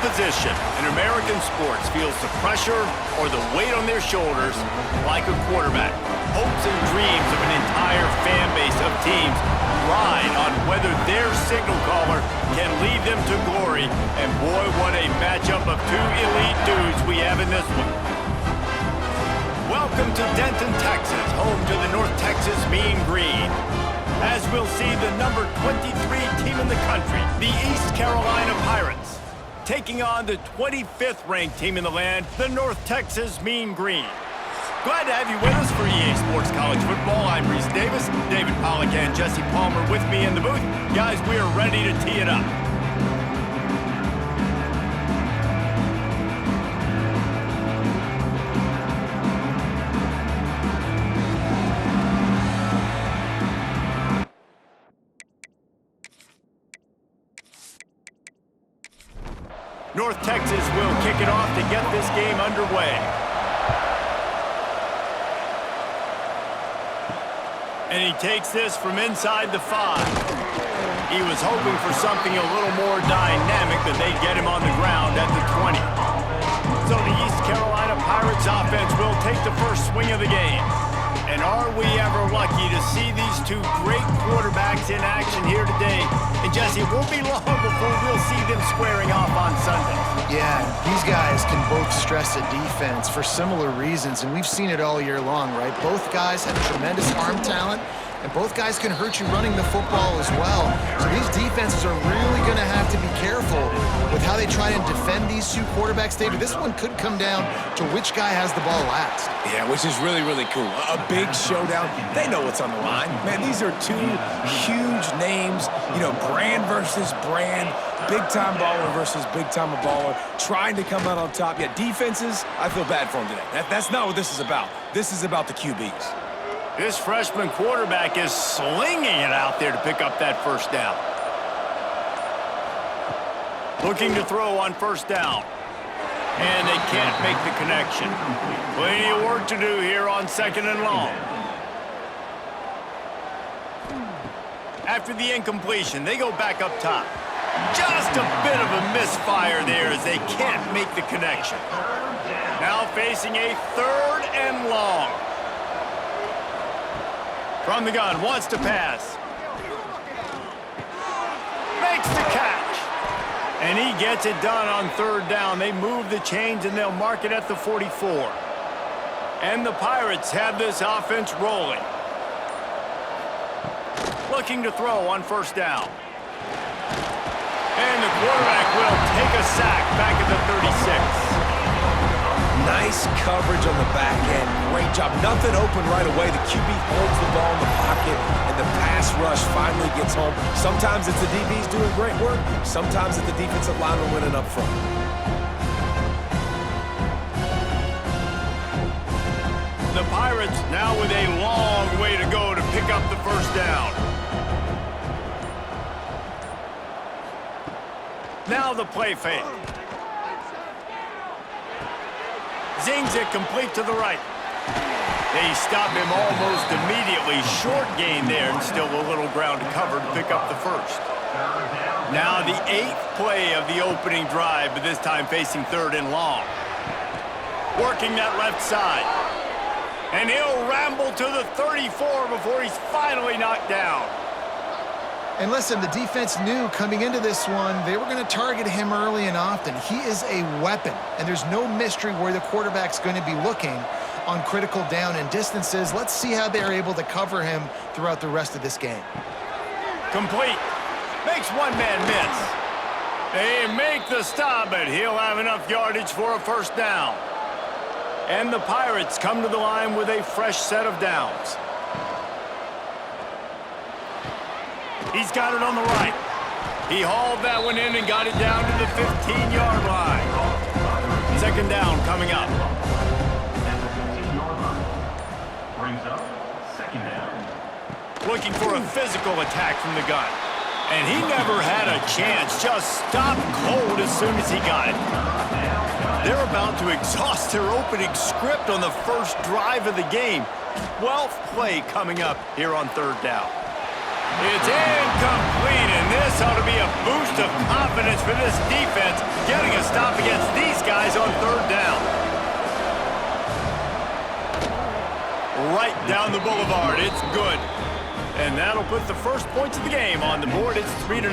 position in American sports feels the pressure or the weight on their shoulders like a quarterback. Hopes and dreams of an entire fan base of teams ride on whether their signal caller can lead them to glory. And boy, what a matchup of two elite dudes we have in this one. Welcome to Denton, Texas, home to the North Texas Mean Green. As we'll see the number 23 team in the country, the East Carolina Pirates, taking on the 25th ranked team in the land, the North Texas Mean Green. Glad to have you with us for EA Sports College Football. I'm Reese Davis, David Pollack and Jesse Palmer with me in the booth. Guys, we are ready to tee it up. North Texas will kick it off to get this game underway. And he takes this from inside the 5. He was hoping for something a little more dynamic, but they'd get him on the ground at the 20. So the East Carolina Pirates offense will take the first swing of the game. And are we ever lucky to see these two great quarterbacks in action here today? And Jesse, it won't be long before we'll see them squaring off on Sunday. Yeah, these guys can both stress a defense for similar reasons, and we've seen it all year long, right? Both guys have tremendous arm talent, and both guys can hurt you running the football as well. So these defenses are really going to have to be careful with how they try and defend these two quarterbacks, David. This one could come down to which guy has the ball last. Yeah, which is really, really cool. A big showdown. They know what's on the line. Man, these are two huge names, you know, brand versus brand, big-time baller versus big-time baller, trying to come out on top. Yeah, defenses, I feel bad for them today. That's not what this is about. This is about the QBs. This freshman quarterback is slinging it out there to pick up that first down. Looking to throw on first down. And they can't make the connection. Plenty of work to do here on second and long. After the incompletion, they go back up top. Just a bit of a misfire there as they can't make the connection. Now facing a third and long. From the gun, wants to pass. Makes the catch. And he gets it done on third down. They move the chains and they'll mark it at the 44. And the Pirates have this offense rolling. Looking to throw on first down. And the quarterback will take a sack back at the 36. Nice coverage on the back end. Great job. Nothing open right away. The QB holds the ball in the pocket, and the pass rush finally gets home. Sometimes it's the DBs doing great work. Sometimes it's the defensive lineman winning up front. The Pirates now with a long way to go to pick up the first down. Now the play fake. Zings it complete to the right. They stop him almost immediately. Short gain there and still a little ground to cover to pick up the first. Now the 8th play of the opening drive, but this time facing third and long. Working that left side. And he'll ramble to the 34 before he's finally knocked down. And listen, the defense knew coming into this one, they were going to target him early and often. He is a weapon, and there's no mystery where the quarterback's going to be looking on critical down and distances. Let's see how they're able to cover him throughout the rest of this game. Complete. Makes one man miss. They make the stop, but he'll have enough yardage for a first down. And the Pirates come to the line with a fresh set of downs. He's got it on the right. He hauled that one in and got it down to the 15-yard line. Second down coming up. Brings up second down. Looking for a physical attack from the gun. And he never had a chance. Just stopped cold as soon as he got it. They're about to exhaust their opening script on the first drive of the game. 12th play coming up here on third down. It's incomplete, and this ought to be a boost of confidence for this defense, getting a stop against these guys on third down. Right down the boulevard, it's good. And that'll put the first points of the game on the board. It's 3-0.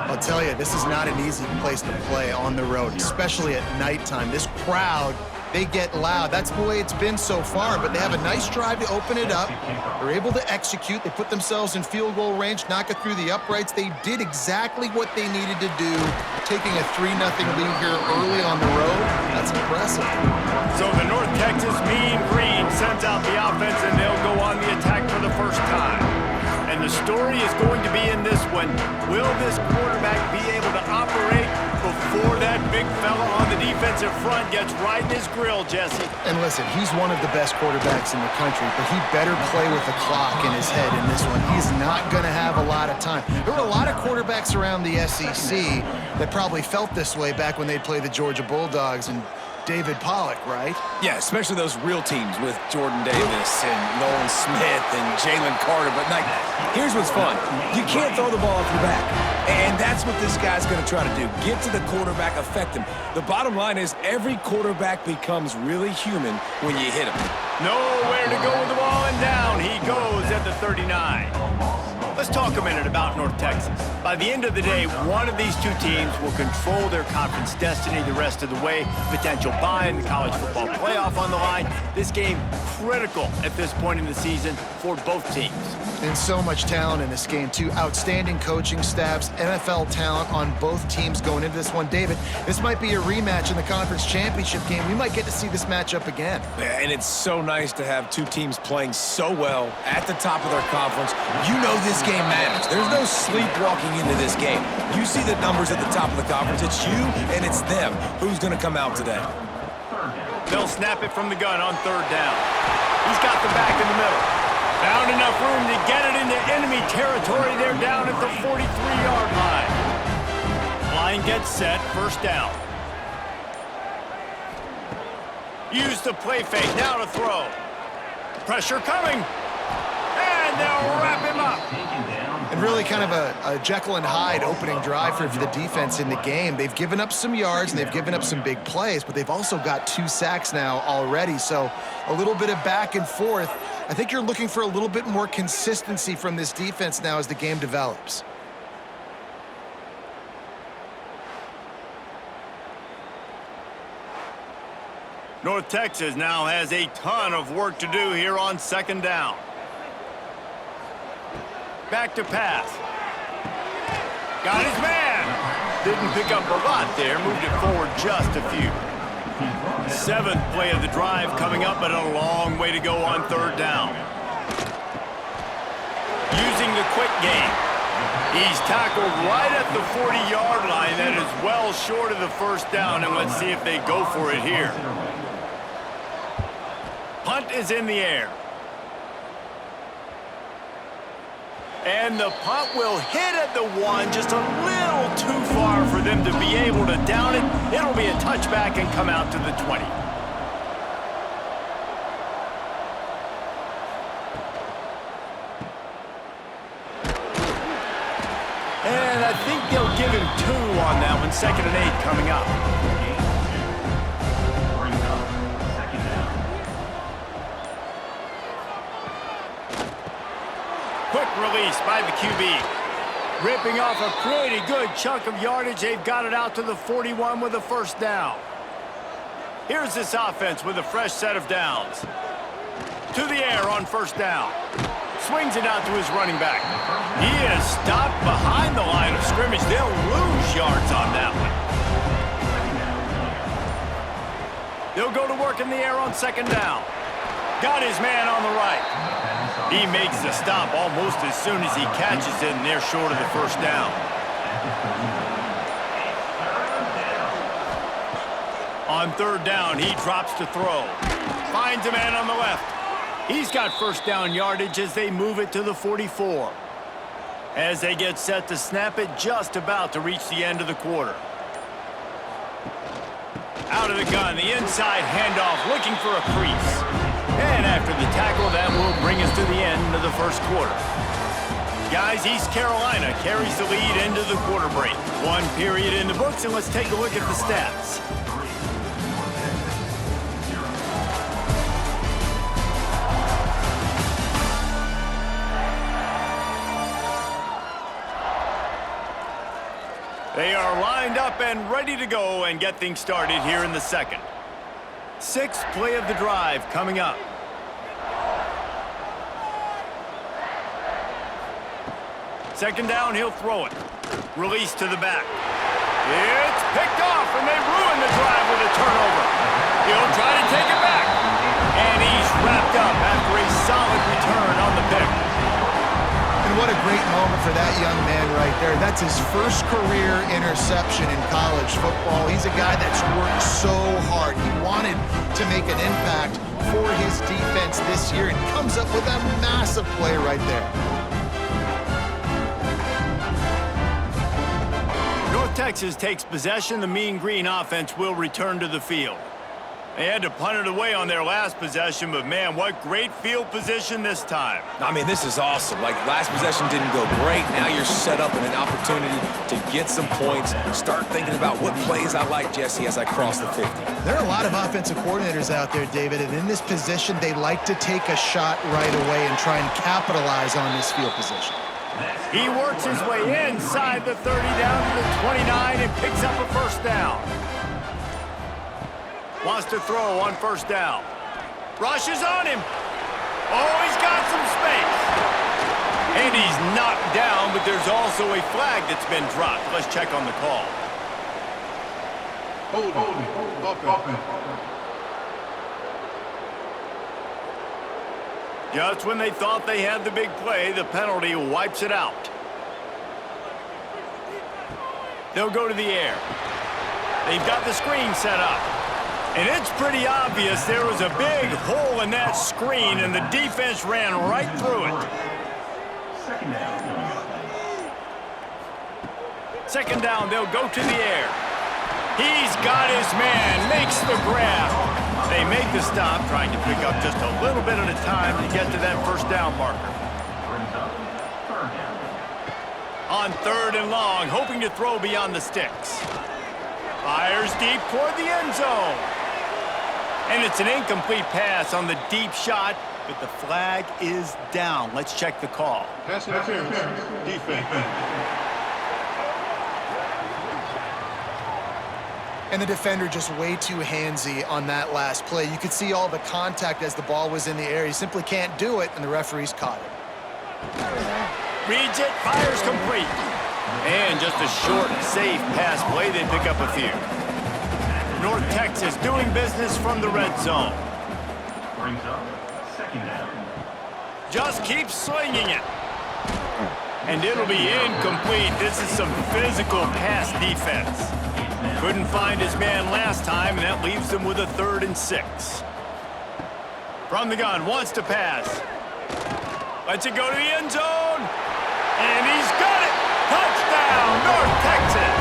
I'll tell you, this is not an easy place to play on the road, especially at nighttime. This crowd, they get loud. That's the way it's been so far, but they have a nice drive to open it up. They're able to execute. They put themselves in field goal range, knock it through the uprights. They did exactly what they needed to do, taking a 3-0 lead here early on the road. That's impressive. So the North Texas Mean Green sends out the offense, and they'll go on the attack for the first time. And the story is going to be in this one. Will this quarterback be able to operate before that big fella on the defensive front gets right in his grill, Jesse? And listen, he's one of the best quarterbacks in the country, but he better play with the clock in his head in this one. He's not going to have a lot of time. There were a lot of quarterbacks around the SEC that probably felt this way back when they'd play the Georgia Bulldogs and David Pollock, right? Yeah, especially those real teams with Jordan Davis and Nolan Smith and Jalen Carter. But, like, here's what's fun. You can't throw the ball off your back. And that's what this guy's going to try to do. Get to the quarterback, affect him. The bottom line is every quarterback becomes really human when you hit him. Nowhere to go with the ball, and down he goes at the 39. Let's talk a minute about North Texas. By the end of the day, one of these two teams will control their conference destiny the rest of the way. Potential bye in the college football playoff on the line. This game critical at this point in the season for both teams. And so much talent in this game, too. Outstanding coaching staffs, NFL talent on both teams going into this one. David, this might be a rematch in the conference championship game. We might get to see this matchup again. Yeah, and it's so nice to have two teams playing so well at the top of their conference. You know this game matters. There's no sleepwalking into this game. You see the numbers at the top of the conference. It's you and it's them. Who's going to come out today? They'll snap it from the gun on third down. He's got the back in the middle. Found enough room to get it into enemy territory. They're down at the 43-yard line. Line gets set, first down. Use the play fake, now to throw. Pressure coming. And they'll wrap him up. And really kind of a Jekyll and Hyde opening drive for the defense in the game. They've given up some yards and they've given up some big plays, but they've also got 2 sacks now already. So a little bit of back and forth. I think you're looking for a little bit more consistency from this defense now as the game develops. North Texas now has a ton of work to do here on second down. Back to pass. Got his man. Didn't pick up a lot there. Moved it forward just a few. 7th play of the drive coming up, but a long way to go on third down. Using the quick game. He's tackled right at the 40-yard line. That is well short of the first down, and let's see if they go for it here. Punt is in the air. And the punt will hit at the 1, just a little too far for them to be able to down it. It'll be a touchback and come out to the 20. And I think they'll give him 2 on that one. 2nd and 8 coming up. Quick release by the QB. Ripping off a pretty good chunk of yardage. They've got it out to the 41 with a first down. Here's this offense with a fresh set of downs. To the air on first down. Swings it out to his running back. He is stopped behind the line of scrimmage. They'll lose yards on that one. They'll go to work in the air on second down. Got his man on the right. He makes the stop almost as soon as he catches it, and they're short of the first down. On third down, he drops to throw. Finds a man on the left. He's got first down yardage as they move it to the 44. As they get set to snap it, just about to reach the end of the quarter. Out of the gun, the inside handoff, looking for a crease. And after the tackle, that will bring us to the end of the first quarter. Guys, East Carolina carries the lead into the quarter break. One period in the books, and let's take a look at the stats. They are lined up and ready to go and get things started here in the second. Sixth play of the drive coming up. Second down, he'll throw it. Release to the back. It's picked off, and they ruin the drive with a turnover. He'll try to take it back. And he's wrapped up after a solid return on the pick. And what a great moment for that young man right there. That's his first career interception in college football. He's a guy that's worked so hard. He wanted to make an impact for his defense this year and comes up with a massive play right there. North Texas takes possession. The Mean Green offense will return to the field. They had to punt it away on their last possession, but man, what great field position this time. I mean, this is awesome. Like, last possession didn't go great. Now you're set up in an opportunity to get some points. Start thinking about what plays I like, Jesse, as I cross the 50. There are a lot of offensive coordinators out there, David, and in this position, they like to take a shot right away and try and capitalize on this field position. He works his way inside the 30 down to the 29 and picks up a first down. Wants to throw on first down. Rushes on him. Oh, he's got some space. And he's knocked down, but there's also a flag that's been dropped. Let's check on the call. Just when they thought they had the big play, the penalty wipes it out. They'll go to the air. They've got the screen set up. And it's pretty obvious there was a big hole in that screen, and the defense ran right through it. Second down, they'll go to the air. He's got his man, makes the grab. They make the stop, trying to pick up just a little bit at a time to get to that first down marker. On third and long, hoping to throw beyond the sticks. Fires deep toward the end zone. And it's an incomplete pass on the deep shot, but the flag is down. Let's check the call. Pass interference, defense. And the defender just way too handsy on that last play. You could see all the contact as the ball was in the air. He simply can't do it, and the referees caught it. Reads it, fires complete. And just a short, safe pass play. They pick up a few. North Texas doing business from the red zone. Brings up second down. Just keeps slinging it. And it'll be incomplete. This is some physical pass defense. Couldn't find his man last time, and that leaves him with a 3rd and 6. From the gun, wants to pass. Lets it go to the end zone. And he's got it. Touchdown, North Texas.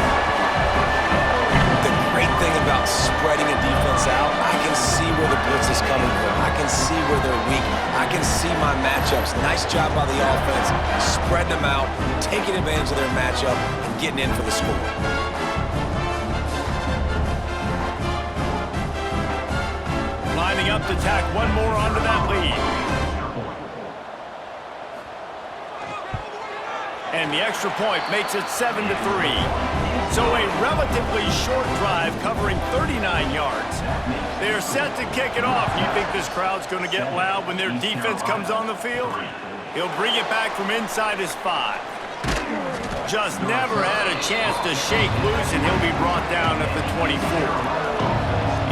The great thing about spreading a defense out, I can see where the blitz is coming from. I can see where they're weak. I can see my matchups. Nice job by the offense, spreading them out, taking advantage of their matchup, and getting in for the score. Lining up to tack one more onto that lead. And the extra point makes it 7-3. So a relatively short drive covering 39 yards. They're set to kick it off. You think this crowd's going to get loud when their defense comes on the field? He'll bring it back from inside his 5. Just never had a chance to shake loose, and he'll be brought down at the 24.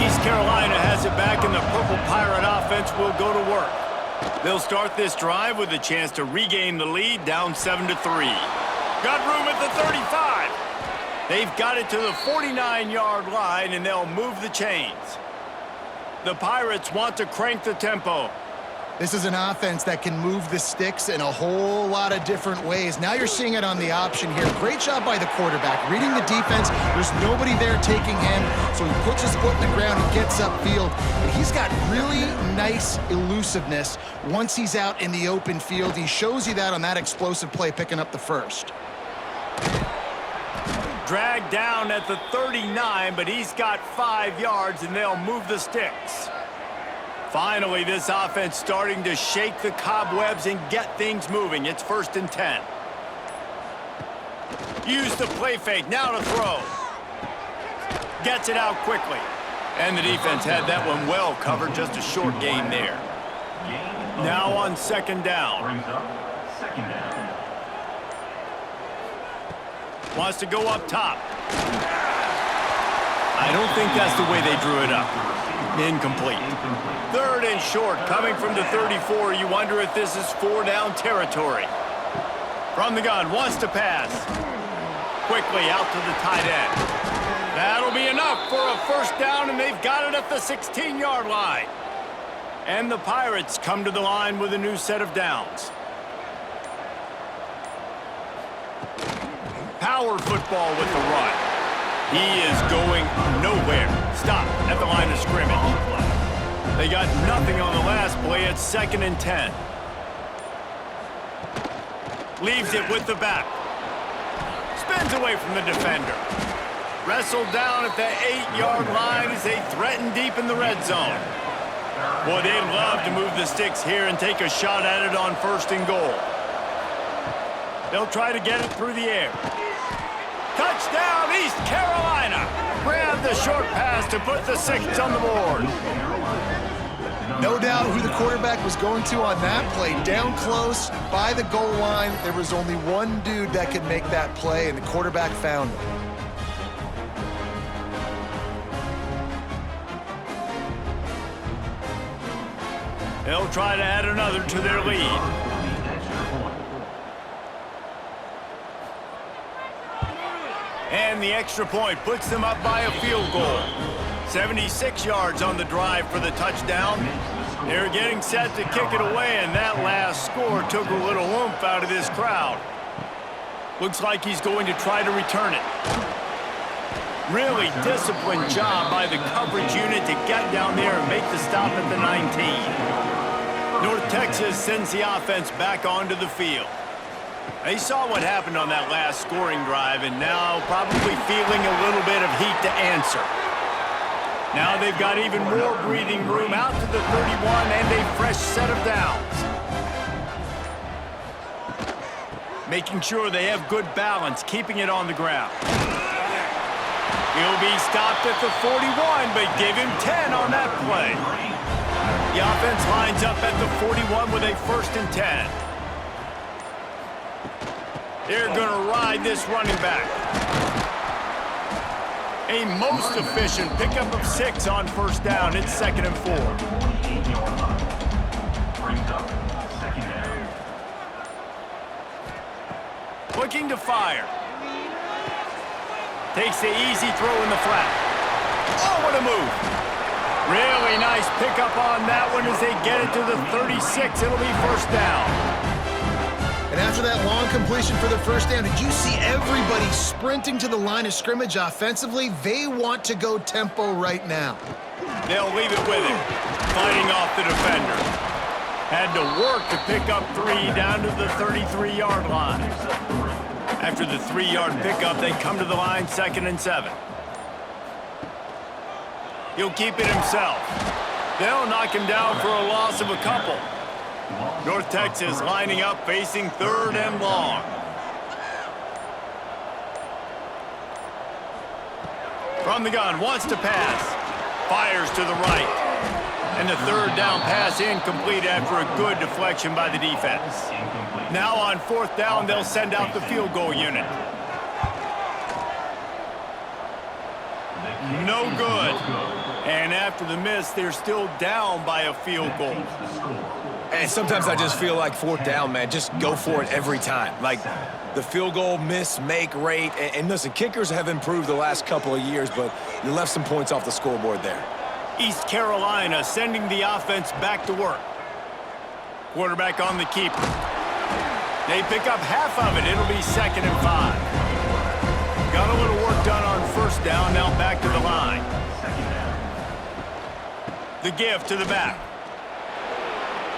East Carolina has it back, and the Purple Pirate offense will go to work. They'll start this drive with a chance to regain the lead, down 7-3. Got room at the 35. They've got it to the 49-yard line, and they'll move the chains. The Pirates want to crank the tempo. This is an offense that can move the sticks in a whole lot of different ways. Now you're seeing it on the option here. Great job by the quarterback. Reading the defense, there's nobody there taking him, so he puts his foot in the ground and gets upfield. And he's got really nice elusiveness once he's out in the open field. He shows you that on that explosive play, picking up the first. Dragged down at the 39, but he's got 5 yards, and they'll move the sticks. Finally, this offense starting to shake the cobwebs and get things moving. It's 1st and 10. Use the play fake, now to throw. Gets it out quickly. And the defense had that one well covered, just a short gain there. Now on 2nd down. Brings up 2nd down. Wants to go up top. I don't think that's the way they drew it up. Incomplete. 3rd and short, coming from the 34. You wonder if this is 4-down territory. From the gun, wants to pass. Quickly out to the tight end. That'll be enough for a 1st down, and they've got it at the 16-yard line. And the Pirates come to the line with a new set of downs. Power football with the run. He is going nowhere. Stop at the line of scrimmage. They got nothing on the last play. It's 2nd and 10. Leaves it with the back. Spins away from the defender. Wrestled down at the 8-yard line as they threaten deep in the red zone. Boy, they'd love to move the sticks here and take a shot at it on 1st and goal. They'll try to get it through the air. Touchdown, East Carolina! Grab the short pass to put the 6 on the board. No doubt who the quarterback was going to on that play. Down close, by the goal line, there was only one dude that could make that play, and the quarterback found him. They'll try to add another to their lead. And the extra point puts them up by a field goal. 76 yards on the drive for the touchdown. They're getting set to kick it away, and that last score took a little oomph out of this crowd. Looks like he's going to try to return it. Really disciplined job by the coverage unit to get down there and make the stop at the 19. North Texas sends the offense back onto the field. They saw what happened on that last scoring drive, and now probably feeling a little bit of heat to answer. Now they've got even more breathing room out to the 31 and a fresh set of downs. Making sure they have good balance, keeping it on the ground. He'll be stopped at the 41, but give him 10 on that play. The offense lines up at the 41 with a 1st and 10. They're going to ride this running back. A most efficient pickup of 6 on 1st down. It's 2nd and 4. Brings up 2nd down. Looking to fire. Takes the easy throw in the flat. Oh, what a move. Really nice pickup on that one as they get it to the 36. It'll be 1st down. And after that long completion for the 1st down, did you see everybody sprinting to the line of scrimmage offensively? They want to go tempo right now. They'll leave it with him, fighting off the defender. Had to work to pick up 3 down to the 33-yard line. After the 3-yard pickup, they come to the line 2nd and 7. He'll keep it himself. They'll knock him down for a loss of a couple. North Texas lining up, facing 3rd and long. From the gun, wants to pass. Fires to the right. And the 3rd down pass incomplete after a good deflection by the defense. Now on 4th down, they'll send out the field goal unit. No good. And after the miss, they're still down by a field goal. And sometimes I just feel like 4th down, man, just go for it every time. Like the field goal miss-make rate. And listen, kickers have improved the last couple of years, but you left some points off the scoreboard there. East Carolina sending the offense back to work. Quarterback on the keeper. They pick up half of it. It'll be 2nd and 5. Got a little work done on first down. Now back to the line. The give to the back.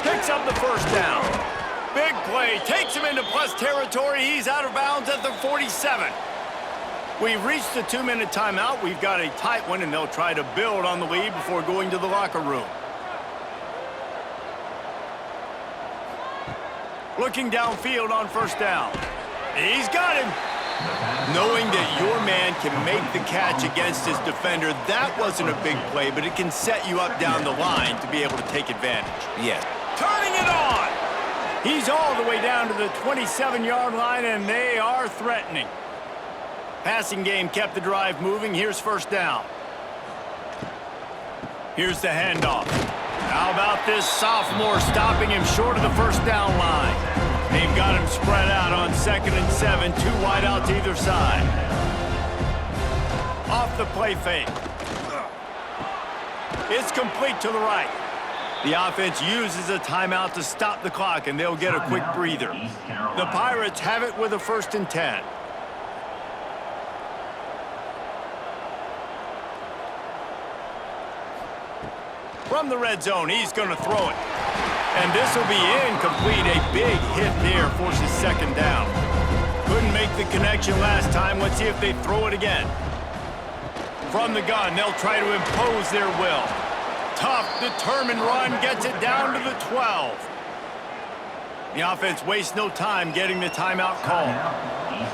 Picks up the first down. Big play. Takes him into plus territory. He's out of bounds at the 47. We've reached the 2-minute timeout. We've got a tight one, and they'll try to build on the lead before going to the locker room. Looking downfield on first down. He's got him. Knowing that your man can make the catch against his defender, that wasn't a big play, but it can set you up down the line to be able to take advantage. Yeah. Turning it on. He's all the way down to the 27-yard line, and they are threatening. Passing game kept the drive moving. Here's first down. Here's the handoff. How about this sophomore stopping him short of the first down line? They've got him spread out on 2nd and 7, 2 wide outs either side. Off the play fake. It's complete to the right. The offense uses a timeout to stop the clock, and they'll get a quick breather. The Pirates have it with a 1st and 10. From the red zone, he's going to throw it. And this will be incomplete. A big hit there forces 2nd down. Couldn't make the connection last time. Let's see if they throw it again. From the gun, they'll try to impose their will. Tough, determined run gets it down to the 12. The offense wastes no time getting the timeout called.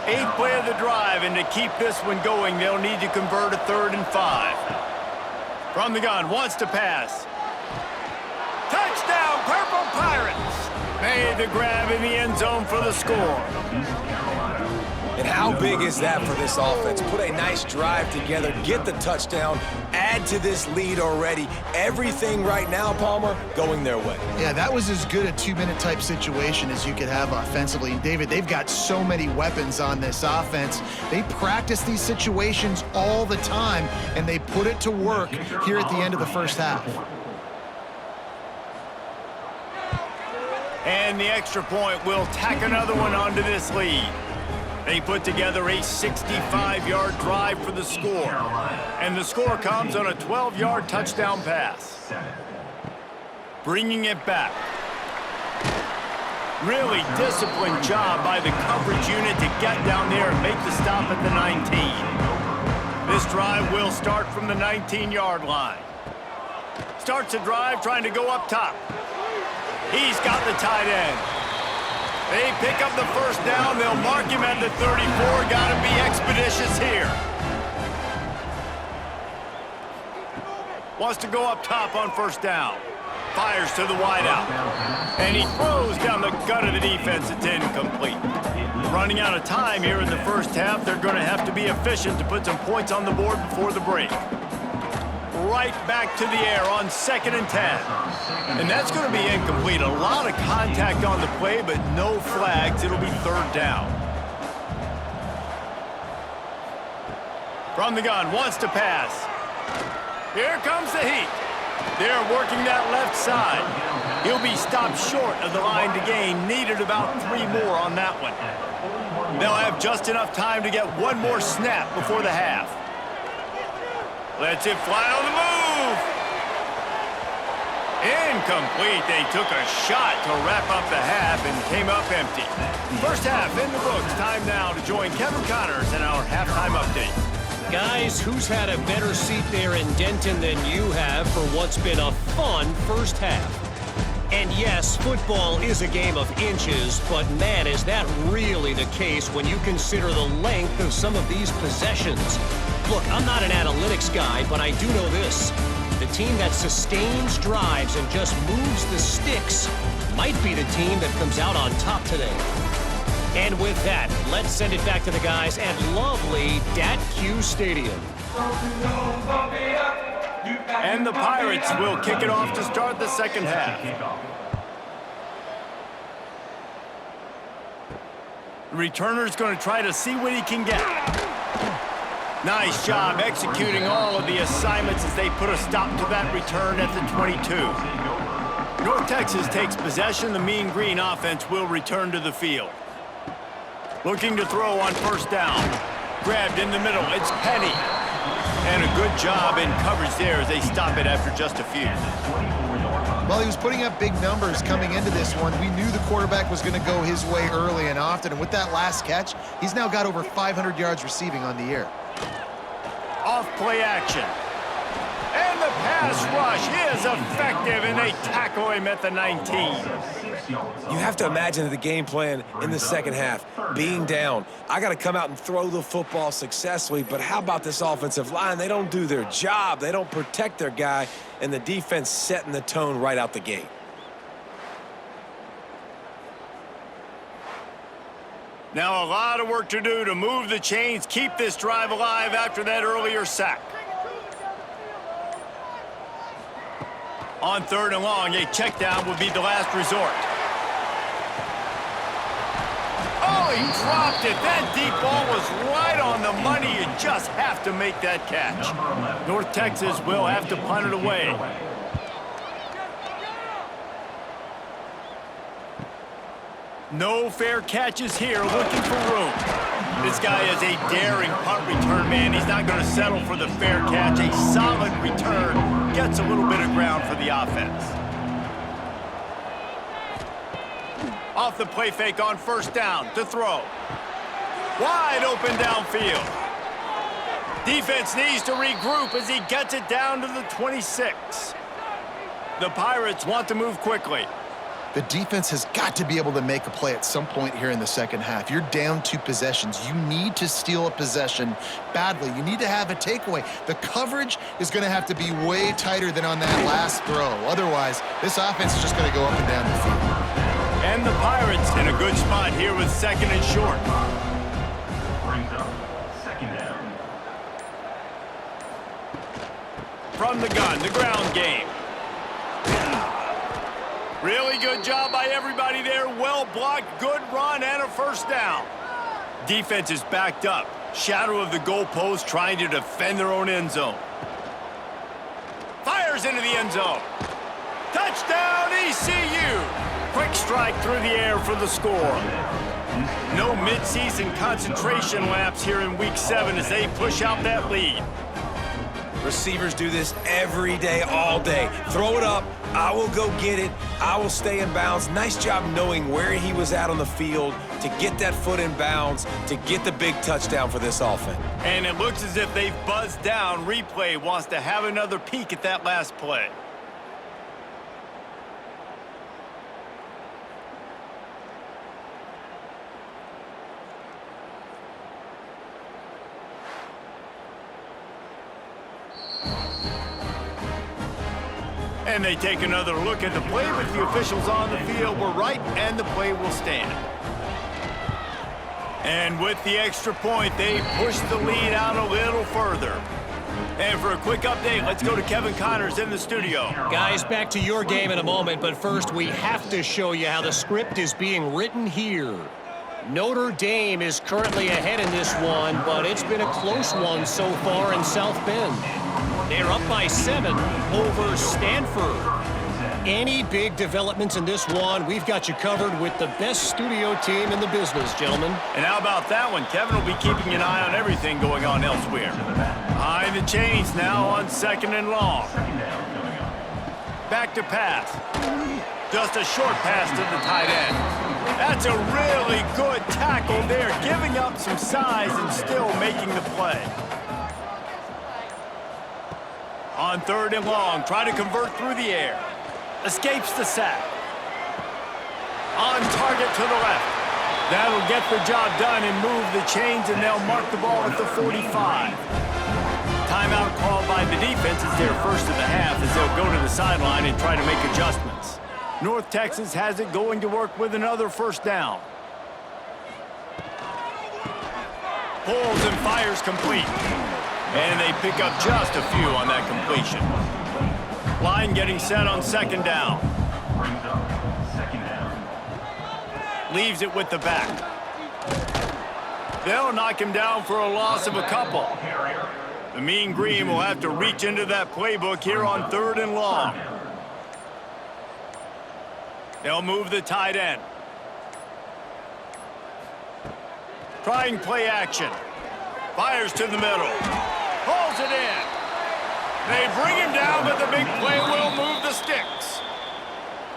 8th play of the drive, and to keep this one going, they'll need to convert a 3rd and 5. From the gun, wants to pass. Touchdown, Purple Pirates! Made the grab in the end zone for the score. And how big is that for this offense? Put a nice drive together, get the touchdown, add to this lead already. Everything right now, Palmer, going their way. Yeah, that was as good a 2-minute type situation as you could have offensively. And David, they've got so many weapons on this offense. They practice these situations all the time, and they put it to work here at the end of the first half. And the extra point will tack another one onto this lead. They put together a 65-yard drive for the score. And the score comes on a 12-yard touchdown pass. Bringing it back. Really disciplined job by the coverage unit to get down there and make the stop at the 19. This drive will start from the 19-yard line. Starts a drive trying to go up top. He's got the tight end. They pick up the first down. They'll mark him at the 34. Got to be expeditious here. Wants to go up top on first down. Fires to the wideout. And he throws down the gut of the defense. It's incomplete. Running out of time here in the first half. They're going to have to be efficient to put some points on the board before the break. Right back to the air on 2nd and 10. And that's going to be incomplete. A lot of contact on the play, but no flags. It'll be 3rd down. From the gun, wants to pass. Here comes the heat. They're working that left side. He'll be stopped short of the line to gain. Needed about 3 more on that one. They'll have just enough time to get one more snap before the half. Lets it fly on the move. Incomplete. They took a shot to wrap up the half and came up empty. First half in the books. Time now to join Kevin Connors in our halftime update. Guys, who's had a better seat there in Denton than you have for what's been a fun first half? And yes, football is a game of inches, but man, is that really the case when you consider the length of some of these possessions. Look, I'm not an analytics guy, but I do know this. The team that sustains drives and just moves the sticks might be the team that comes out on top today. And with that, let's send it back to the guys at lovely Dat-Q Stadium. And the Pirates will kick it off to start the second half. The returner's going to try to see what he can get. Nice job executing all of the assignments as they put a stop to that return at the 22. North Texas takes possession. The Mean Green offense will return to the field. Looking to throw on first down. Grabbed in the middle. It's Penny. And a good job in coverage there as they stop it after just a few. Well, he was putting up big numbers coming into this one. We knew the quarterback was going to go his way early and often. And with that last catch, he's now got over 500 yards receiving on the year. Off play action. And the pass rush is effective, and they tackle him at the 19. You have to imagine the game plan in the second half. Being down, I got to come out and throw the football successfully, but how about this offensive line? They don't do their job. They don't protect their guy, and the defense setting the tone right out the gate. Now a lot of work to do to move the chains, keep this drive alive after that earlier sack. On third and long, a check down would be the last resort. Oh, he dropped it. That deep ball was right on the money. You just have to make that catch. North Texas will have to punt it away. No fair catches here, looking for room. This guy is a daring punt return man. He's not going to settle for the fair catch. A solid return gets a little bit of ground for the offense. Off the play fake on first down to throw. Wide open downfield. Defense needs to regroup as he gets it down to the 26. The Pirates want to move quickly. The defense has got to be able to make a play at some point here in the second half. You're down 2 possessions. You need to steal a possession badly. You need to have a takeaway. The coverage is going to have to be way tighter than on that last throw. Otherwise, this offense is just going to go up and down the field. And the Pirates in a good spot here with second and short. Brings up second down. From the gun, the ground game. Really good job by everybody there. Well blocked, good run, and a first down. Defense is backed up. Shadow of the goalpost trying to defend their own end zone. Fires into the end zone. Touchdown, ECU. Quick strike through the air for the score. No midseason concentration laps here in Week 7 as they push out that lead. Receivers do this every day, all day. Throw it up. I will go get it. I will stay in bounds. Nice job knowing where he was at on the field to get that foot in bounds, to get the big touchdown for this offense. And it looks as if they've buzzed down. Replay wants to have another peek at that last play. And they take another look at the play, but the officials on the field were right, and the play will stand. And with the extra point, they push the lead out a little further. And for a quick update, let's go to Kevin Connors in the studio. Guys, back to your game in a moment, but first we have to show you how the script is being written here. Notre Dame is currently ahead in this one, but it's been a close one so far in South Bend. They're up by 7 over Stanford. Any big developments in this one, we've got you covered with the best studio team in the business, gentlemen. And how about that one? Kevin will be keeping an eye on everything going on elsewhere. Behind the chains now on second and long. Back to pass. Just a short pass to the tight end. That's a really good tackle there, giving up some size and still making the play. On third and long, try to convert through the air. Escapes the sack. On target to the left. That'll get the job done and move the chains, and they'll mark the ball at the 45. Timeout called by the defense is their first of the half as they'll go to the sideline and try to make adjustments. North Texas has it going to work with another first down. Pulls and fires complete. And they pick up just a few on that completion. Line getting set on second down. Brings up second down. Leaves it with the back. They'll knock him down for a loss of a couple. The Mean Green will have to reach into that playbook here on third and long. They'll move the tight end. Trying play action. Fires to the middle. Pulls it in. They bring him down, but the big play will move the sticks.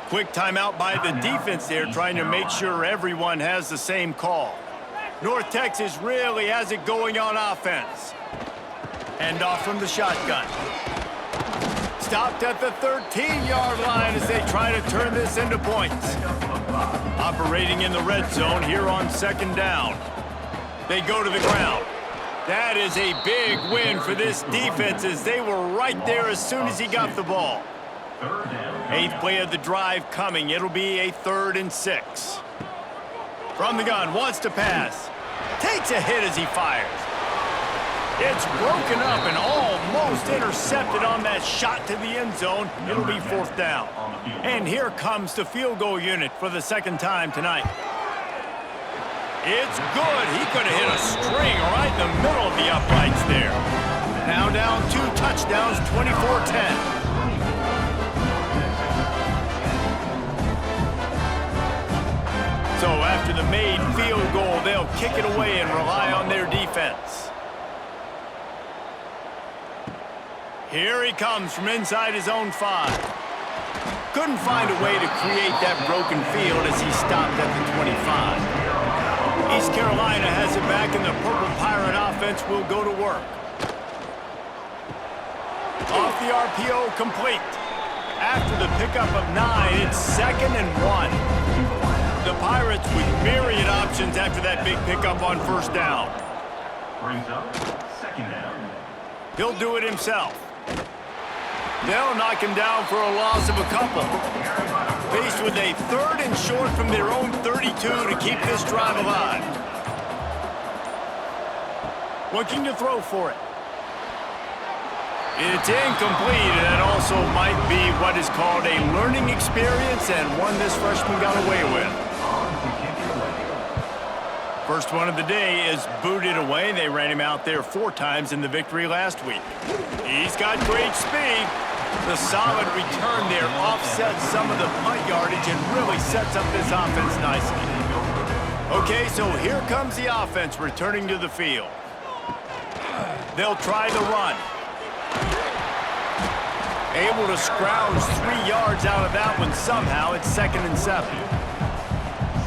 Quick timeout by the defense there, trying to make sure everyone has the same call. North Texas really has it going on offense. Hand off from the shotgun. Stopped at the 13-yard line as they try to turn this into points. Operating in the red zone here on second down. They go to the ground. That is a big win for this defense as they were right there as soon as he got the ball. 8th play of the drive coming. It'll be a 3rd and 6. From the gun, wants to pass. Takes a hit as he fires. It's broken up and almost intercepted on that shot to the end zone. It'll be 4th down. And here comes the field goal unit for the 2nd time tonight. It's good. He could have hit a string right in the middle of the uprights there. Now down 2 touchdowns, 24-10. So after the made field goal, they'll kick it away and rely on their defense. Here he comes from inside his own 5. Couldn't find a way to create that broken field as he stopped at the 25. East Carolina has it back, and the Purple Pirate offense will go to work. Off the RPO, complete. After the pickup of 9, it's 2nd and 1. The Pirates with myriad options after that big pickup on 1st down. Brings up 2nd down. He'll do it himself. They'll knock him down for a loss of a couple. Faced with a 3rd and short from their own 32 to keep this drive alive. Looking to throw for it. It's incomplete, and that also might be what is called a learning experience and one this freshman got away with. First one of the day is booted away. They ran him out there 4 times in the victory last week. He's got great speed. The solid return there offsets some of the punt yardage and really sets up this offense nicely. Okay, so here comes the offense returning to the field. They'll try the run. Able to scrounge 3 yards out of that one somehow. It's 2nd and 7.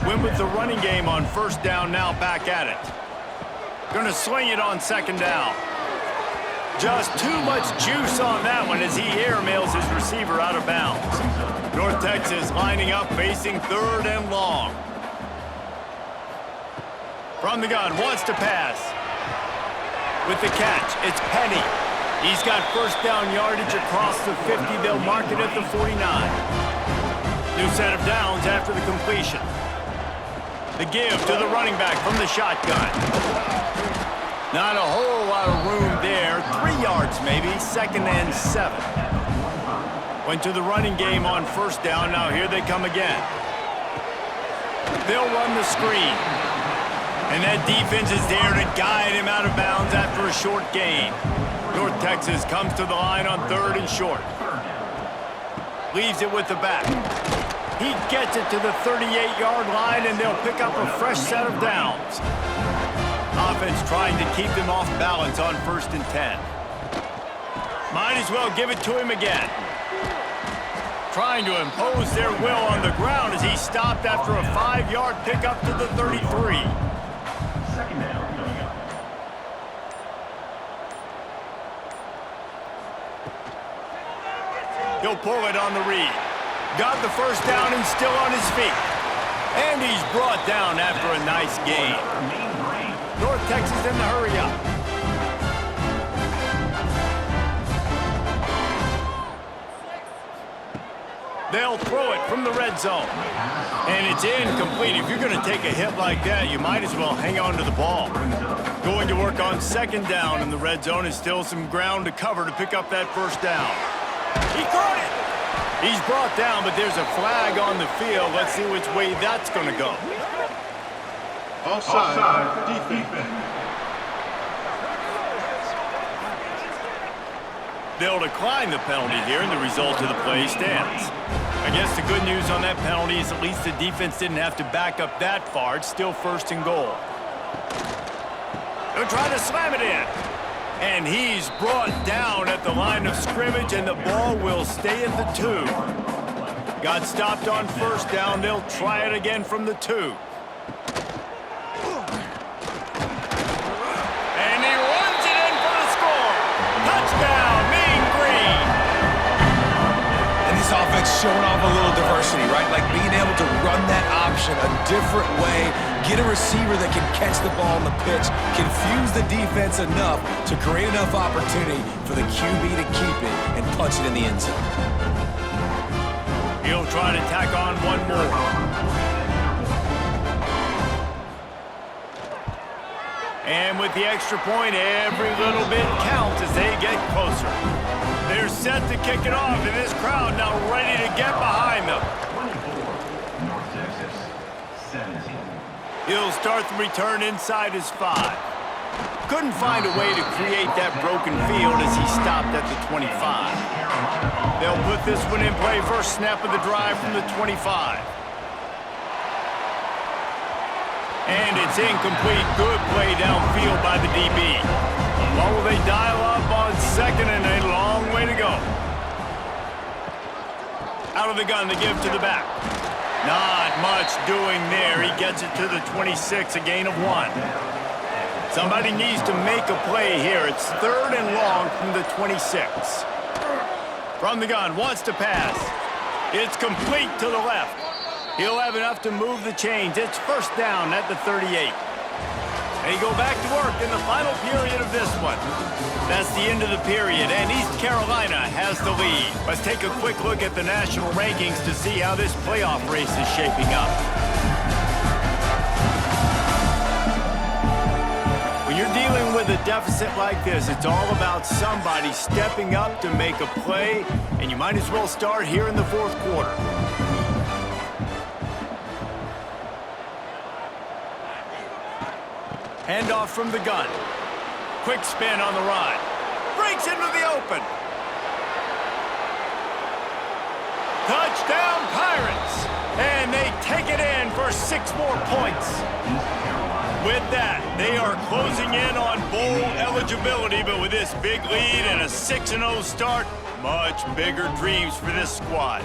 Win with the running game on 1st down, now back at it. Gonna sling it on 2nd down. Just too much juice on that one as he airmails his receiver out of bounds. North Texas lining up, facing 3rd and long. From the gun, wants to pass. With the catch, it's Penny. He's got 1st down yardage across the 50. They'll mark it at the 49. New set of downs after the completion. The give to the running back from the shotgun. Not a whole lot of room there. 3 yards maybe, 2nd and 7. Went to the running game on 1st down. Now here they come again. They'll run the screen. And that defense is there to guide him out of bounds after a short gain. North Texas comes to the line on 3rd and short. Leaves it with the back. He gets it to the 38-yard line, and they'll pick up a fresh set of downs. Offense trying to keep them off balance on 1st and 10. Might as well give it to him again. Trying to impose their will on the ground as he stopped after a 5-yard pickup to the 33. 2nd down coming up. He'll pull it on the read. Got the 1st down and still on his feet. And he's brought down after a nice gain. North Texas in the hurry up. They'll throw it from the red zone. And it's incomplete. If you're going to take a hit like that, you might as well hang on to the ball. Going to work on 2nd down in the red zone is still some ground to cover to pick up that 1st down. He caught it. He's brought down, but there's a flag on the field. Let's see which way that's going to go. Offside, defense. They'll decline the penalty here, and the result of the play stands. I guess the good news on that penalty is at least the defense didn't have to back up that far. It's still 1st and goal. They'll try to slam it in. And he's brought down at the line of scrimmage, and the ball will stay at the 2. Got stopped on 1st down. They'll try it again from the 2. And he runs it in for the score. Touchdown, Mean Green. And this offense showing off a little diversity, right? Like being able to run that option a different way, get a receiver that can catch the ball on the pitch, confuse the defense enough to create enough opportunity for the QB to keep it and punch it in the end zone. He'll try to tack on one more. And with the extra point, every little bit counts as they get closer. They're set to kick it off, and this crowd now ready to get behind them. 24, North Texas, 17. He'll start the return inside his 5. Couldn't find a way to create that broken field as he stopped at the 25. They'll put this one in play, first snap of the drive from the 25. And it's incomplete. Good play downfield by the DB. What will they dial up on 2nd and a long way to go? Out of the gun, the give to the back. Not much doing there. He gets it to the 26, a gain of 1. Somebody needs to make a play here. It's 3rd and long from the 26. From the gun, wants to pass. It's complete to the left. He'll have enough to move the chains. It's 1st down at the 38. They go back to work in the final period of this one. That's the end of the period, and East Carolina has the lead. Let's take a quick look at the national rankings to see how this playoff race is shaping up. When you're dealing with a deficit like this, it's all about somebody stepping up to make a play, and you might as well start here in the 4th quarter. Handoff from the gun. Quick spin on the run. Breaks into the open. Touchdown Pirates! And they take it in for 6 more points. With that, they are closing in on bowl eligibility, but with this big lead and a 6-0 start, much bigger dreams for this squad.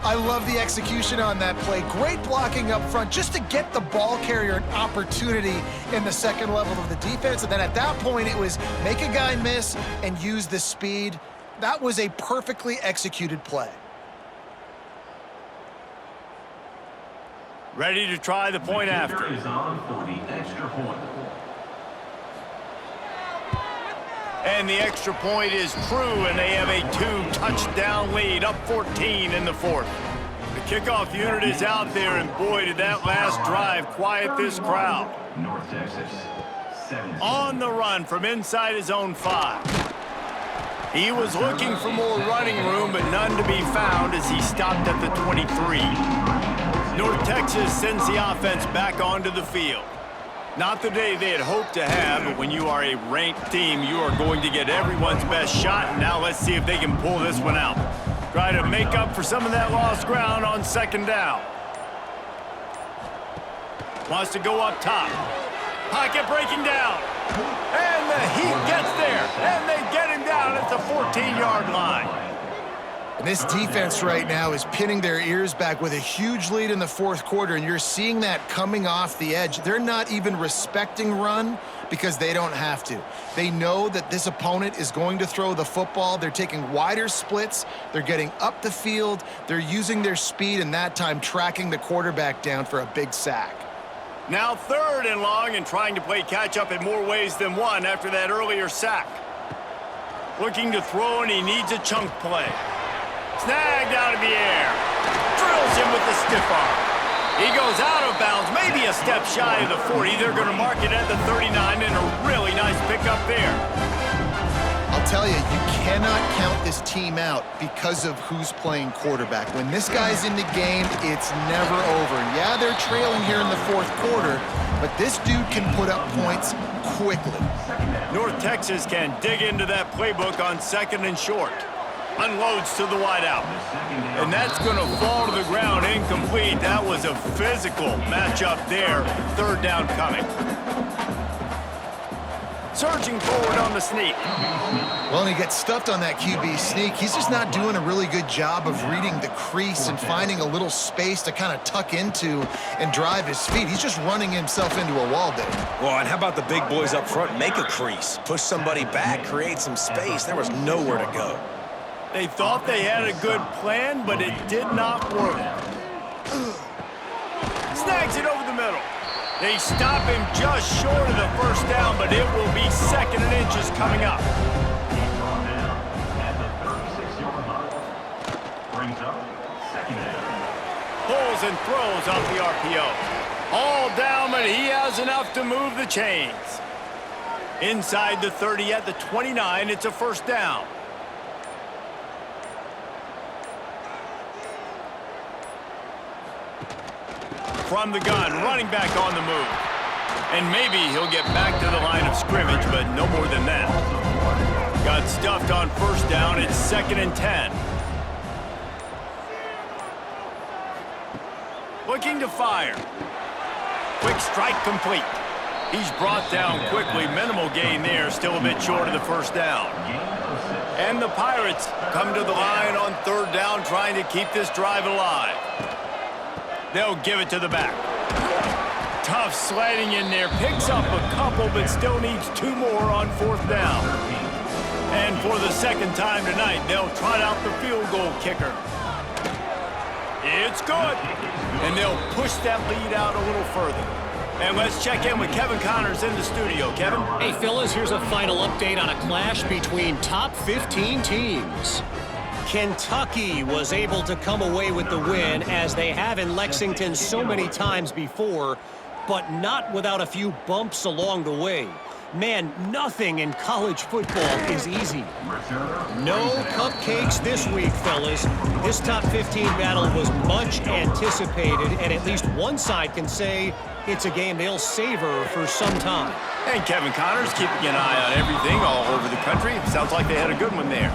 I love the execution on that play. Great blocking up front just to get the ball carrier an opportunity in the 2nd level of the defense. And then at that point, it was make a guy miss and use the speed. That was a perfectly executed play. Ready to try the point after. Kicker is on for the extra point. And the extra point is true, and they have a 2-touchdown lead, up 14 in the 4th. The kickoff unit is out there, and boy, did that last drive quiet this crowd. North Texas, 17. On the run from inside his own 5. He was looking for more running room, but none to be found as he stopped at the 23. North Texas sends the offense back onto the field. Not the day they had hoped to have, but when you are a ranked team, you are going to get everyone's best shot. And now let's see if they can pull this one out. Try to make up for some of that lost ground on 2nd down. Wants to go up top. Pocket breaking down. And the Heat gets there. And they get him down at the 14-yard line. And this defense right now is pinning their ears back with a huge lead in the 4th quarter, and you're seeing that coming off the edge. They're not even respecting run because they don't have to. They know that this opponent is going to throw the football. They're taking wider splits. They're getting up the field. They're using their speed, and that time tracking the quarterback down for a big sack. Now 3rd and long, and trying to play catch-up in more ways than one after that earlier sack. Looking to throw, and he needs a chunk play. Snagged out of the air. Drills him with the stiff arm. He goes out of bounds, maybe a step shy of the 40. They're going to mark it at the 39, and a really nice pickup there. I'll tell you, you cannot count this team out because of who's playing quarterback. When this guy's in the game, it's never over. Yeah, they're trailing here in the 4th quarter, but this dude can put up points quickly. North Texas can dig into that playbook on 2nd and short. Unloads to the wideout. And that's going to fall to the ground incomplete. That was a physical matchup there. Third down coming. Surging forward on the sneak. Well, and he gets stuffed on that QB sneak. He's just not doing a really good job of reading the crease and finding a little space to kind of tuck into and drive his feet. He's just running himself into a wall there. Well, and how about the big boys up front? Make a crease, push somebody back, create some space. There was nowhere to go. They thought they had a good plan, but it did not work. Snags it over the middle. They stop him just short of the first down, but it will be 2nd and inches coming up. Brought down at the 36-yard line. Brings up 2nd down. Pulls and throws off the RPO. All down, but he has enough to move the chains. Inside the 30 at the 29, it's a 1st down. From the gun, running back on the move. And maybe he'll get back to the line of scrimmage, but no more than that. Got stuffed on 1st down. It's 2nd and 10. Looking to fire. Quick strike complete. He's brought down quickly. Minimal gain there. Still a bit short of the 1st down. And the Pirates come to the line on 3rd down, trying to keep this drive alive. They'll give it to the back. Tough sliding in there. Picks up a couple, but still needs 2 more on 4th down. And for the 2nd time tonight, they'll trot out the field goal kicker. It's good. And they'll push that lead out a little further. And let's check in with Kevin Connors in the studio. Kevin? Hey, fellas, here's a final update on a clash between top 15 teams. Kentucky was able to come away with the win, as they have in Lexington so many times before, but not without a few bumps along the way. Man, nothing in college football is easy. No cupcakes this week, fellas. This top 15 battle was much anticipated, and at least one side can say it's a game they'll savor for some time. And Kevin Connors keeping an eye on everything all over the country. Sounds like they had a good one there.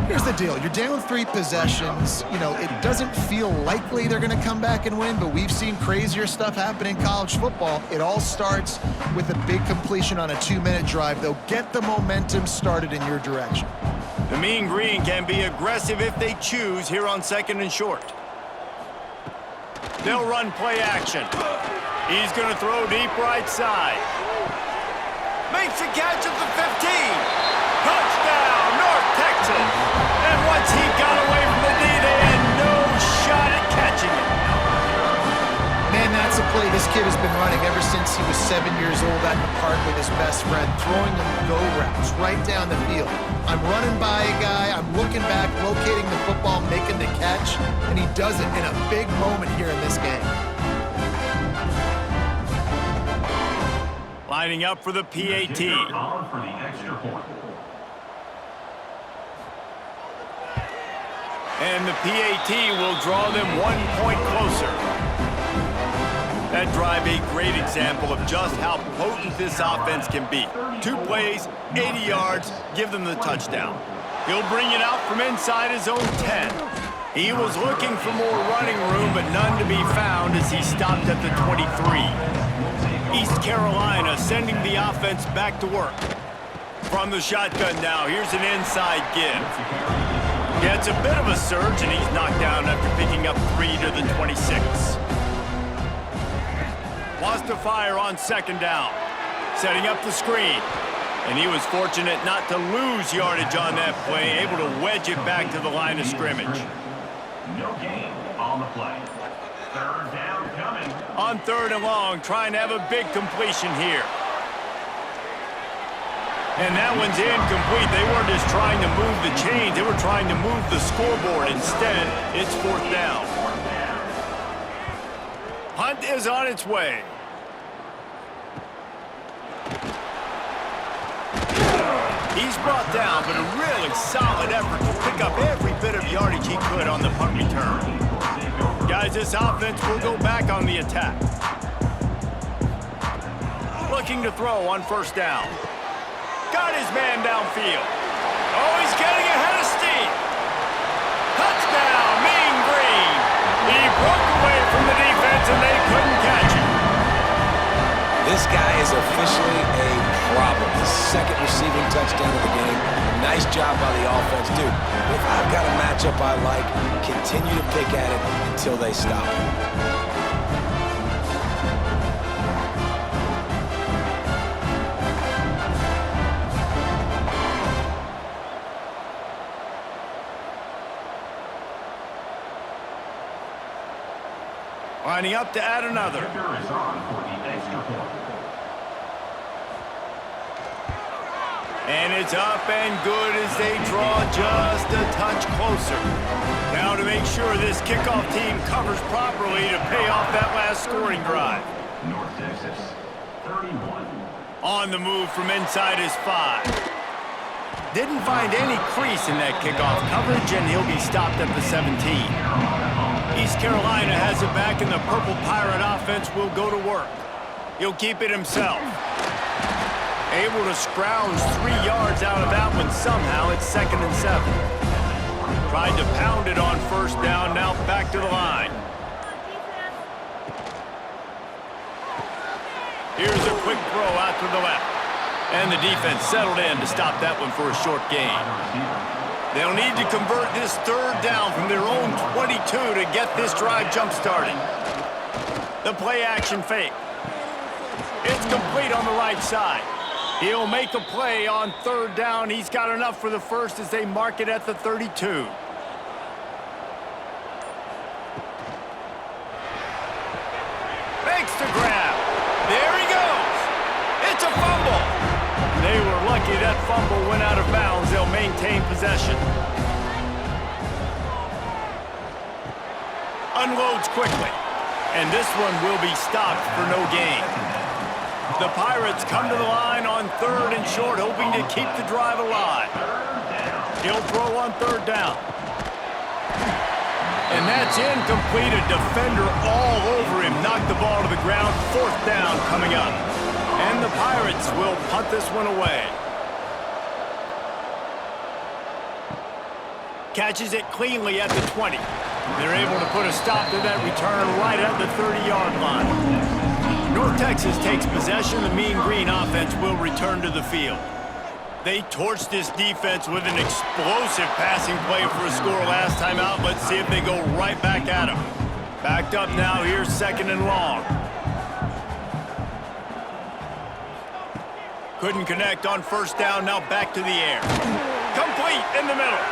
Here's the deal. You're down 3 possessions. You know, it doesn't feel likely they're going to come back and win, but we've seen crazier stuff happen in college football. It all starts with a big completion on a 2-minute drive. They'll get the momentum started in your direction. The Mean Green can be aggressive if they choose here on 2nd and short. They'll run play action. He's going to throw deep right side. Makes the catch at the 15. Touchdown, North Texas. And once he got away from the D, they had no shot at catching it. Man, that's a play this kid has been running ever since he was 7 years old out in the park with his best friend, throwing them go routes right down the field. I'm running by a guy, I'm looking back, locating the football, making the catch, and he does it in a big moment here in this game. Lining up for the PAT. On for the extra point. And the PAT will draw them 1 point closer. That drive a great example of just how potent this offense can be. 2 plays, 80 yards, give them the touchdown. He'll bring it out from inside his own 10. He was looking for more running room, but none to be found as he stopped at the 23. East Carolina sending the offense back to work. From the shotgun now, here's an inside give. Gets a bit of a surge, and he's knocked down after picking up 3 to the 26. Wants to fire on 2nd down. Setting up the screen. And he was fortunate not to lose yardage on that play, able to wedge it back to the line of scrimmage. No gain on the play. 3rd down coming. On 3rd and long, trying to have a big completion here. And that one's incomplete. They weren't just trying to move the chains. They were trying to move the scoreboard. Instead, it's 4th down. Punt is on its way. He's brought down, but a really solid effort to pick up every bit of yardage he could on the punt return. Guys, this offense will go back on the attack. Looking to throw on 1st down. Got his man downfield. Oh, he's getting ahead of steam. Touchdown, This guy is officially a problem. His second receiving touchdown of the game. Nice job by the offense. Dude, if I've got a matchup I like, continue to pick at it until they stop it. Lining up to add another. Kicker is on for the extra point. And it's up and good as they draw just a touch closer. Now to make sure this kickoff team covers properly to pay off that last scoring drive. North Texas, 31. On the move from inside his 5. Didn't find any crease in that kickoff coverage, and he'll be stopped at the 17. East Carolina has it back, and the Purple Pirate offense will go to work. He'll keep it himself. Able to scrounge 3 yards out of that one somehow. It's 2nd and 7. Tried to pound it on first down, now back to the line. Here's a quick throw out to the left. And the defense settled in to stop that one for a short gain. They'll need to convert this 3rd down from their own 22 to get this drive jump-started. The play-action fake. It's complete on the right side. He'll make a play on 3rd down. He's got enough for the first as they mark it at the 32. Makes the grab. There he goes. It's a fumble. They were lucky that fumble went out of bounds. They'll maintain possession. Unloads quickly. And this one will be stopped for no gain. The Pirates come to the line on 3rd and short, hoping to keep the drive alive. He'll throw on 3rd down. And that's incomplete. A defender all over him. Knocked the ball to the ground. 4th down coming up. And the Pirates will punt this one away. Catches it cleanly at the 20. They're able to put a stop to that return right at the 30-yard line. North Texas takes possession. The Mean Green offense will return to the field. They torched this defense with an explosive passing play for a score last time out. Let's see if they go right back at him. Backed up now. Here's 2nd and long. Couldn't connect on 1st down. Now back to the air. Complete in the middle.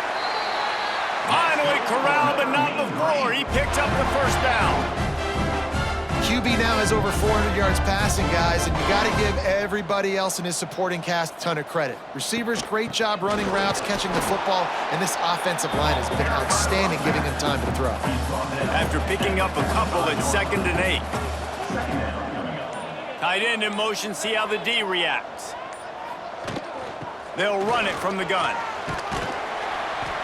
Finally corralled, but not before. He picks up the 1st down. QB now has over 400 yards passing, guys, and you got to give everybody else in his supporting cast a ton of credit. Receivers, great job running routes, catching the football, and this offensive line has been outstanding, giving him time to throw. After picking up a couple at 2nd and 8. Tight end in motion, see how the D reacts. They'll run it from the gun.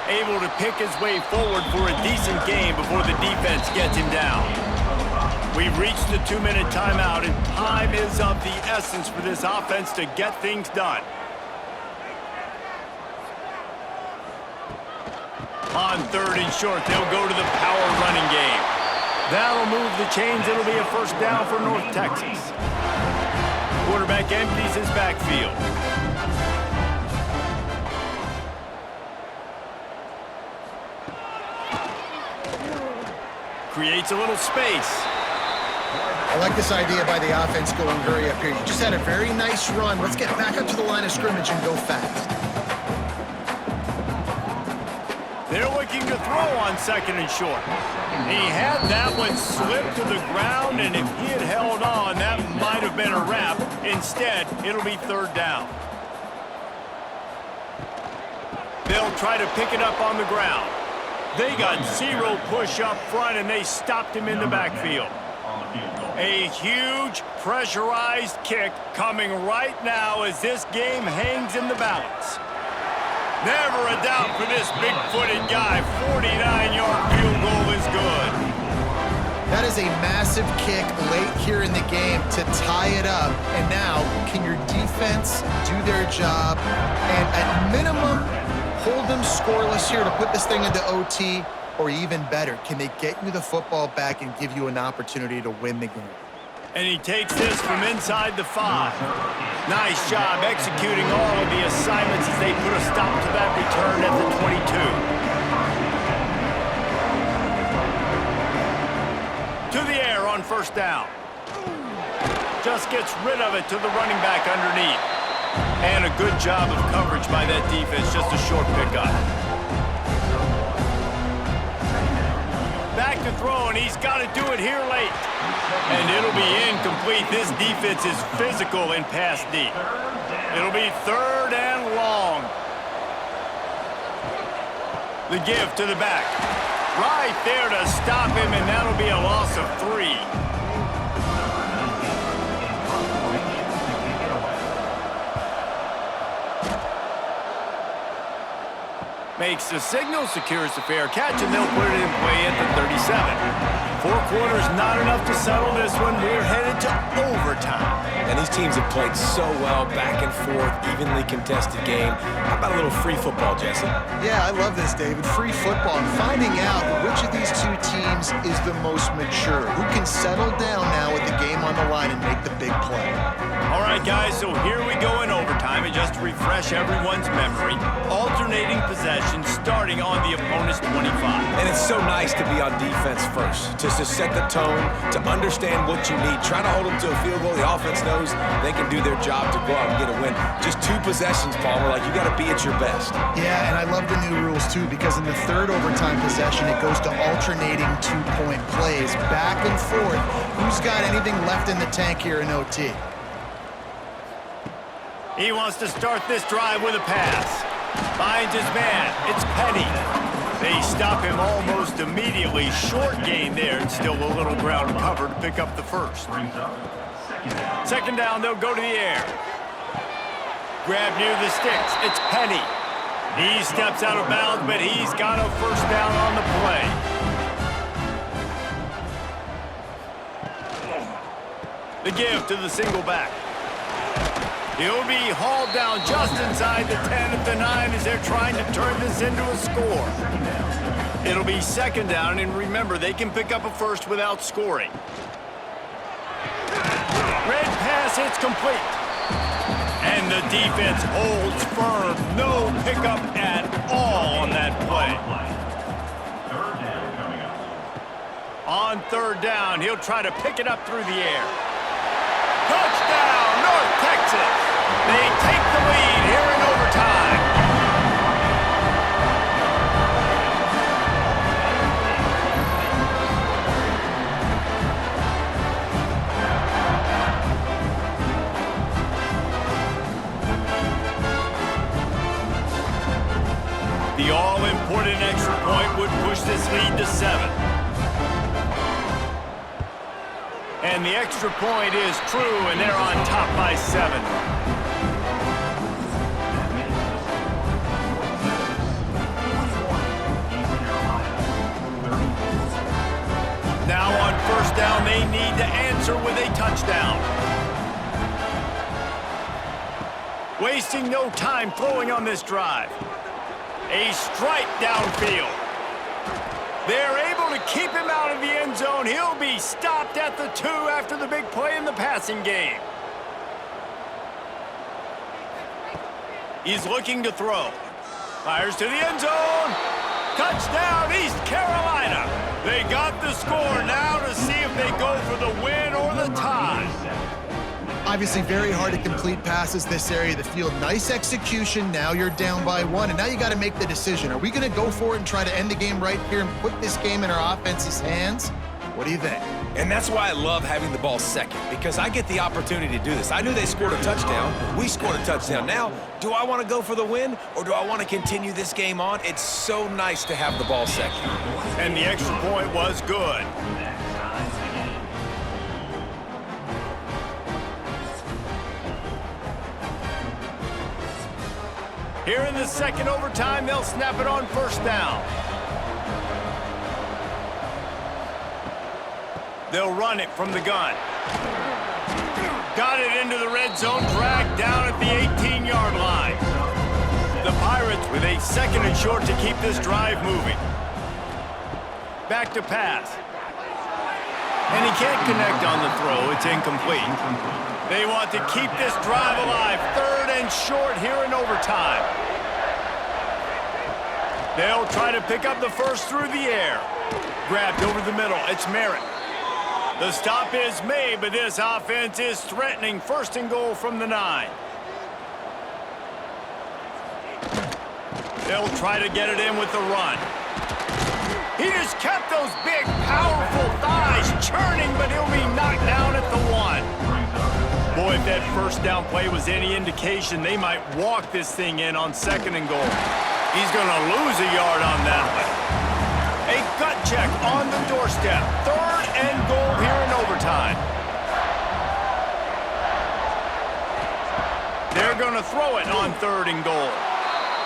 Able to pick his way forward for a decent game before the defense gets him down. We've reached the 2-minute timeout, and time is of the essence for this offense to get things done. On 3rd and short, they'll go to the power running game. That'll move the chains. It'll be a 1st down for North Texas. Quarterback empties his backfield. Creates a little space. I like this idea by the offense going hurry up here. You just had a very nice run. Let's get back up to the line of scrimmage and go fast. They're looking to throw on 2nd and short. He had that one slip to the ground, and if he had held on, that might have been a wrap. Instead, it'll be 3rd down. They'll try to pick it up on the ground. They got 0 push up front, and they stopped him in the backfield. A huge pressurized kick coming right now as this game hangs in the balance. Never a doubt for this big-footed guy. 49-yard field goal is good. That is a massive kick late here in the game to tie it up. And now, can your defense do their job and at minimum hold them scoreless here to put this thing into OT? Or even better, can they get you the football back and give you an opportunity to win the game? And he takes this from inside the 5. Nice job executing all of the assignments as they put a stop to that return at the 22. To the air on first down. Just gets rid of it to the running back underneath. And a good job of coverage by that defense, just a short pickup. Back to throw, and he's got to do it here late. And it'll be incomplete. This defense is physical in pass deep. It'll be 3rd and long. The give to the back. Right there to stop him, and that'll be a loss of 3. Makes the signal, secures the fair catch, and they'll put it in play at the 37. 4 quarters, not enough to settle this one. We're headed to overtime. And these teams have played so well, back and forth, evenly contested game. How about a little free football, Jesse? Yeah, I love this, David. Free football. And finding out which of these two teams is the most mature. Who can settle down now with the game on the line and make the big play. All right, guys, so here we go in overtime. And just to refresh everyone's memory, alternating possessions starting on the opponent's 25. And it's so nice to be on defense first, just to set the tone, to understand what you need. Try to hold them to a field goal. The offense knows they can do their job to go out and get a win. Just 2 possessions, Palmer, like you got to be at your best. Yeah, and I love the new rules, too, because in the 3rd overtime possession, it goes to alternating 2-point plays, back and forth. Who's got anything left in the tank here in OT? He wants to start this drive with a pass. Finds his man. It's Penny. They stop him almost immediately. Short gain there, and still a little ground cover to pick up the first. Second down, they'll go to the air. Grab near the sticks. It's Penny. He steps out of bounds, but he's got a first down on the play. The give to the single back. He'll be hauled down just inside the 10 at the 9 as they're trying to turn this into a score. It'll be 2nd down, and remember, they can pick up a first without scoring. Red pass, it's complete. And the defense holds firm. No pickup at all on that play. 3rd down coming up. On 3rd down, he'll try to pick it up through the air. Touchdown, North Texas! They take the lead here in overtime. The all-important extra point would push this lead to 7. And the extra point is true, and they're on top by 7. Now on 1st down, they need to answer with a touchdown. Wasting no time throwing on this drive. A strike downfield. They're able to keep him out of the end zone. He'll be stopped at the 2 after the big play in the passing game. He's looking to throw. Fires to the end zone. Touchdown, East Carolina. They got the score now to see if they go for the win or the tie. Obviously very hard to complete passes this area of the field. Nice execution. Now you're down by 1, and now you got to make the decision. Are we going to go for it and try to end the game right here and put this game in our offense's hands? What do you think? And that's why I love having the ball second, because I get the opportunity to do this. I knew they scored a touchdown. We scored a touchdown. Now, do I want to go for the win, or do I want to continue this game on? It's so nice to have the ball second. And the extra point was good. Here in the 2nd overtime, they'll snap it on 1st down. They'll run it from the gun. Got it into the red zone, dragged down at the 18-yard line. The Pirates with a 2nd and short to keep this drive moving. Back to pass. And he can't connect on the throw. It's incomplete. They want to keep this drive alive. 3rd and short here in overtime. They'll try to pick up the first through the air. Grabbed over the middle. It's Merritt. The stop is made, but this offense is threatening 1st and goal from the 9. They'll try to get it in with the run. He just kept those big, powerful thighs churning, but he'll be knocked down at the 1. Boy, if that 1st down play was any indication, they might walk this thing in on 2nd and goal. He's going to lose a yard on that one. A gut check on the doorstep. 3rd and goal here in overtime. They're going to throw it on 3rd and goal.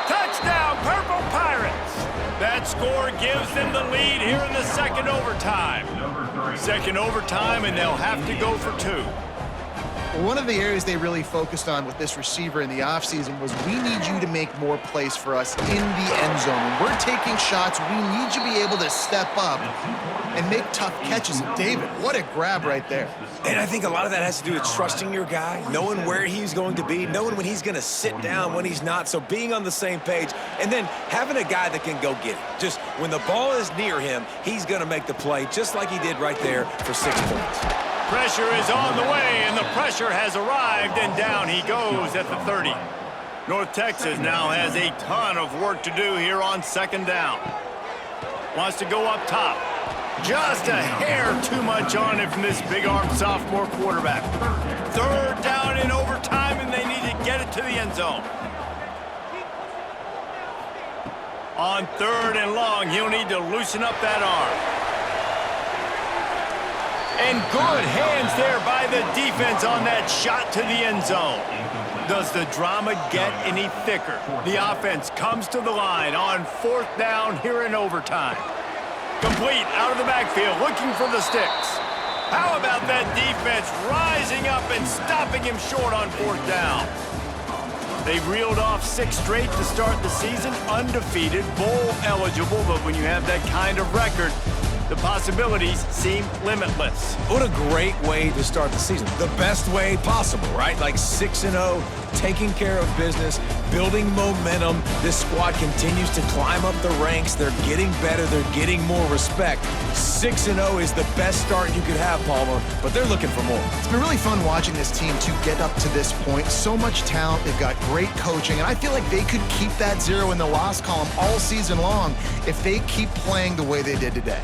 Touchdown, Purple Pirates! That score gives them the lead here in the 2nd overtime. 2nd overtime, and they'll have to go for 2. One of the areas they really focused on with this receiver in the offseason was we need you to make more plays for us in the end zone. When we're taking shots, we need you to be able to step up and make tough catches. And David, what a grab right there. And I think a lot of that has to do with trusting your guy, knowing where he's going to be, knowing when he's going to sit down, when he's not, so being on the same page, and then having a guy that can go get it. Just when the ball is near him, he's going to make the play, just like he did right there for 6 points. Pressure is on the way, and the pressure has arrived, and down he goes at the 30. North Texas now has a ton of work to do here on 2nd down. Wants to go up top. Just a hair too much on it from this big-armed sophomore quarterback. 3rd down in overtime, and they need to get it to the end zone. On 3rd and long, he'll need to loosen up that arm. And good hands there by the defense on that shot to the end zone. Does the drama get any thicker? The offense comes to the line on 4th down here in overtime. Complete out of the backfield, looking for the sticks. How about that defense rising up and stopping him short on 4th down? They've reeled off 6 straight to start the season, undefeated, bowl eligible, but when you have that kind of record, the possibilities seem limitless. What a great way to start the season. The best way possible, right? Like 6-0, taking care of business, building momentum. This squad continues to climb up the ranks. They're getting better. They're getting more respect. 6-0 is the best start you could have, Palmer, but they're looking for more. It's been really fun watching this team to get up to this point. So much talent. They've got great coaching, and I feel like they could keep that 0 in the loss column all season long if they keep playing the way they did today.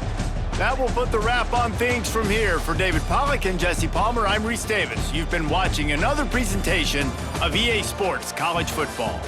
That will put the wrap on things from here. For David Pollack and Jesse Palmer, I'm Reese Davis. You've been watching another presentation of EA Sports College Football.